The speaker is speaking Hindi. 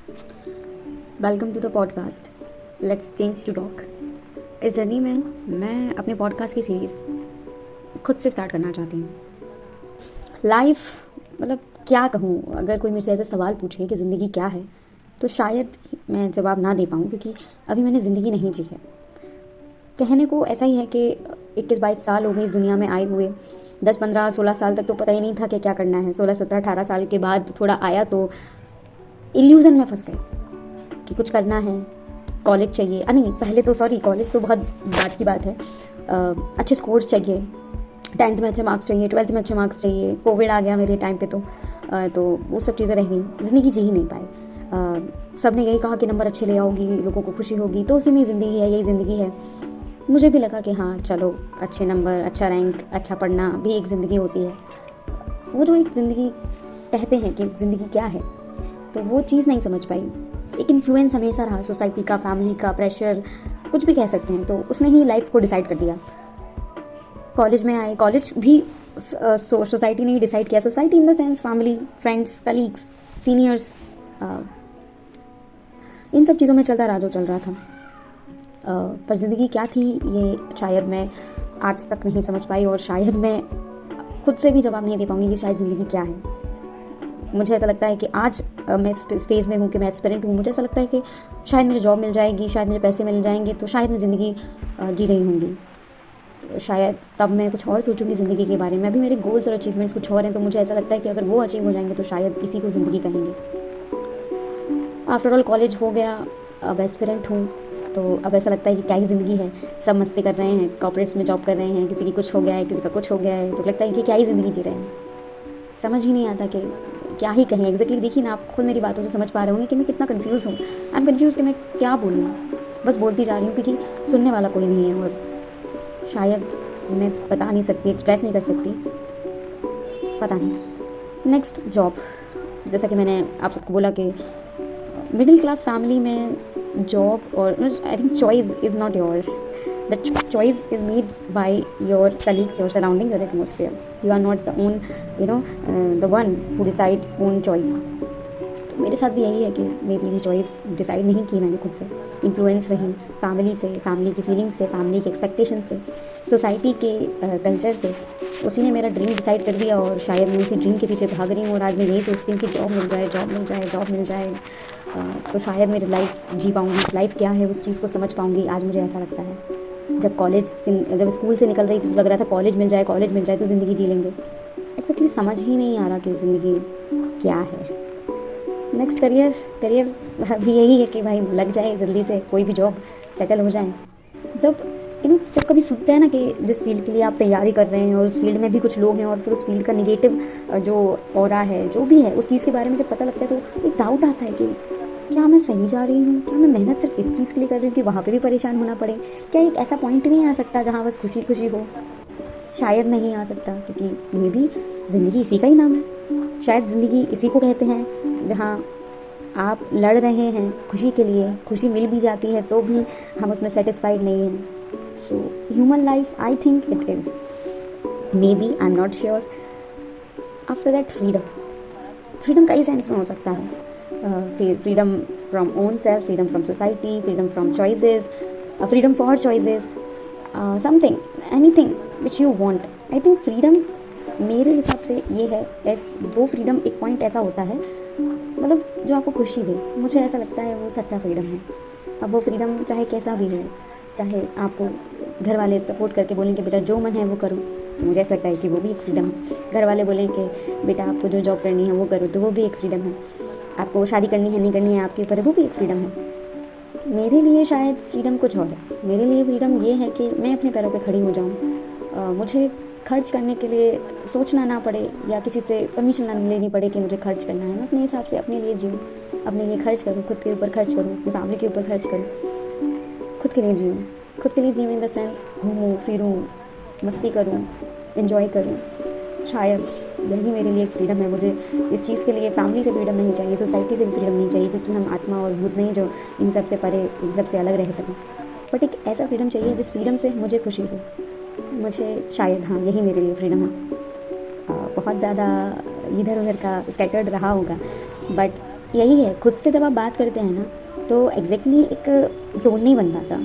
Welcome to the podcast let's change to talk. इस जर्नी में मैं अपने पॉडकास्ट की सीरीज़ खुद से स्टार्ट करना चाहती हूँ। लाइफ मतलब क्या कहूँ, अगर कोई मेरे से ऐसा सवाल पूछे कि ज़िंदगी क्या है तो शायद मैं जवाब ना दे पाऊँ, क्योंकि अभी मैंने ज़िंदगी नहीं जी है। कहने को ऐसा ही है कि 21-22 साल हो गए इस दुनिया में आए हुए। 10-15-16 साल तक तो पता ही नहीं था कि क्या करना है। 16-17-18 साल के बाद थोड़ा आया तो इल्यूज़न में फंस गए कि कुछ करना है, कॉलेज चाहिए। नहीं, पहले तो कॉलेज तो बहुत बात की बात है। अच्छे स्कोर्स चाहिए, 10th में अच्छे मार्क्स चाहिए, 12th में अच्छे मार्क्स चाहिए। कोविड आ गया मेरे टाइम पे तो वो सब चीज़ें रह गई, ज़िंदगी जी ही नहीं पाए। सब ने यही कहा कि नंबर अच्छे ले आओगी, लोगों को खुशी होगी, तो उसी में ज़िंदगी है, यही ज़िंदगी है। मुझे भी लगा कि हाँ चलो, अच्छे नंबर, अच्छा रैंक, अच्छा पढ़ना भी एक ज़िंदगी होती है। वो जो एक ज़िंदगी कहते हैं कि ज़िंदगी क्या है, तो वो चीज़ नहीं समझ पाई। एक इन्फ्लुएंस हमेशा रहा, सोसाइटी का, फैमिली का प्रेशर, कुछ भी कह सकते हैं, तो उसने ही लाइफ को डिसाइड कर दिया। कॉलेज में आए, कॉलेज भी सोसाइटी ने ही डिसाइड किया। Society in the sense family, friends, colleagues, seniors, इन सब चीज़ों में चलता रहा जो चल रहा था। पर ज़िंदगी क्या थी ये शायद मैं आज तक नहीं समझ पाई, और शायद मैं खुद से भी जवाब नहीं दे पाऊँगी कि शायद ज़िंदगी क्या है। मुझे ऐसा लगता है कि आज मैं इस फेज़ में हूँ कि मैं एस्पिरेंट हूँ। मुझे ऐसा लगता है कि शायद मुझे जॉब मिल जाएगी, शायद मुझे पैसे मिल जाएंगे, तो शायद मैं ज़िंदगी जी रही होंगी। शायद तब मैं कुछ और सोचूंगी ज़िंदगी के बारे में। अभी मेरे गोल्स और अचीवमेंट्स कुछ और हैं, तो मुझे ऐसा लगता है कि अगर वो अचीव हो जाएंगे तो शायद इसी को ज़िंदगी कहेंगे। आफ्टर ऑल कॉलेज हो गया, अब एस्पिरेंट हूँ, तो अब ऐसा लगता है कि क्या ही ज़िंदगी है। सब मस्ती कर रहे हैं, कॉर्पोरेट्स में जॉब कर रहे हैं, किसी की कुछ हो गया है, किसी का कुछ हो गया है, तो लगता है कि क्या ही ज़िंदगी जी रहे हैं। समझ ही नहीं आता कि क्या ही कहें एग्जैक्टली। देखिए ना, आप खुद मेरी बातों से समझ पा रहे होंगे कि मैं कितना कंफ्यूज हूँ। आई एम कंफ्यूज कि मैं क्या बोलूँ। बस बोलती जा रही हूँ क्योंकि सुनने वाला कोई नहीं है, और शायद मैं बता नहीं सकती, एक्सप्रेस नहीं कर सकती, पता नहीं। Next, job. जैसा कि मैंने आप सबको बोला कि मिडिल क्लास फैमिली में जॉब, और I think choice is not yours. The choice is made by your colleagues, your surrounding, your atmosphere. You are not the the one who decide own choice. तो मेरे साथ भी यही है कि मेरी भी चॉइस डिसाइड नहीं की मैंने खुद से। इन्फ्लुएंस रही फैमिली से, फैमिली की फीलिंग्स से, फैमिली के एक्सपेक्टेशन से, सोसाइटी के कल्चर से। उसी ने मेरा ड्रीम डिसाइड कर दिया, और शायद मैं उसी ड्रीम के पीछे भाग रही हूँ। और आज मैं यही सोचती हूँ कि जॉब मिल जाए, जॉब मिल जाए, जॉब मिल जाए, तो शायद मेरी लाइफ जी पाऊँगी। लाइफ क्या है उस चीज़ को समझ पाऊँगी। आज मुझे ऐसा लगता है, जब स्कूल से निकल रही थी तो लग रहा था कॉलेज मिल जाए, कॉलेज मिल जाए तो ज़िंदगी जी लेंगे। एक्चुअली समझ ही नहीं आ रहा कि ज़िंदगी क्या है। नेक्स्ट, करियर भी यही है कि भाई लग जाए जल्दी से, कोई भी जॉब सेटल हो जाए। जब कभी सुनते हैं ना कि जिस फील्ड के लिए आप तैयारी कर रहे हैं और उस फील्ड में भी कुछ लोग हैं, और फिर उस फील्ड का निगेटिव जो ऑरा है, जो भी है, उस चीज़ के बारे में जब पता लगता है तो एक डाउट आता है कि क्या मैं सही जा रही हूँ? क्या मैं मेहनत सिर्फ इस चीज़ के लिए कर रही हूँ कि वहाँ पे भी परेशान होना पड़े? क्या एक ऐसा पॉइंट नहीं आ सकता जहाँ बस खुशी खुशी हो? शायद नहीं आ सकता, क्योंकि मे बी ज़िंदगी इसी का ही नाम है। शायद ज़िंदगी इसी को कहते हैं जहाँ आप लड़ रहे हैं खुशी के लिए, खुशी मिल भी जाती है तो भी हम उसमें सेटिस्फाइड नहीं हैं। So human life, I think it is, may be, I am not sure. After that, freedom कई सेंस में हो सकता है। Freedom from own self, freedom from society, freedom from choices, freedom for choices, something, anything which you want. I think freedom मेरे हिसाब से ये है, वो फ्रीडम एक पॉइंट ऐसा होता है, मतलब जो आपको खुशी दे। मुझे ऐसा लगता है वो सच्चा फ्रीडम है। अब वो फ्रीडम चाहे कैसा भी हो, चाहे आपको घर वाले सपोर्ट करके बोलें कि बेटा जो मन है वो करो, तो मुझे ऐसा लगता है कि वो भी एक फ्रीडम है। घर वाले बोलें कि बेटा आपको जो जॉब करनी है वो करो, तो वो भी एक फ्रीडम है। आपको शादी करनी है नहीं करनी है आपके ऊपर है, वो भी एक फ्रीडम है। मेरे लिए शायद फ्रीडम कुछ और है। मेरे लिए फ्रीडम ये है कि मैं अपने पैरों पे खड़ी हो जाऊँ। मुझे खर्च करने के लिए सोचना ना पड़े, या किसी से परमिशन ना लेनी पड़े कि मुझे खर्च करना है। मैं अपने हिसाब से अपने लिए जीऊँ, अपने लिए खर्च करूँ, खुद के ऊपर खर्च करूँ, अपनी फैमिली के ऊपर खर्च करूँ, खुद के लिए जीऊँ। खुद के लिए जीऊँ इन द सेंस घूमूँ फिरूँ, मस्ती करूँ, एंजॉय करूँ। शायद यही मेरे लिए एक फ्रीडम है। मुझे इस चीज़ के लिए फैमिली से फ्रीडम नहीं चाहिए, सोसाइटी से भी फ्रीडम नहीं चाहिए, क्योंकि हम आत्मा और भूत नहीं जो इन सब से परे, इन सब से अलग रह सकें। बट एक ऐसा फ्रीडम चाहिए जिस फ्रीडम से मुझे खुशी हो। मुझे शायद, हाँ, यही मेरे लिए फ्रीडम है। बहुत ज़्यादा इधर उधर का स्कैटर्ड रहा होगा, बट यही है, खुद से जब आप बात करते हैं ना तो एग्जैक्टली एक टोन नहीं बन पाता।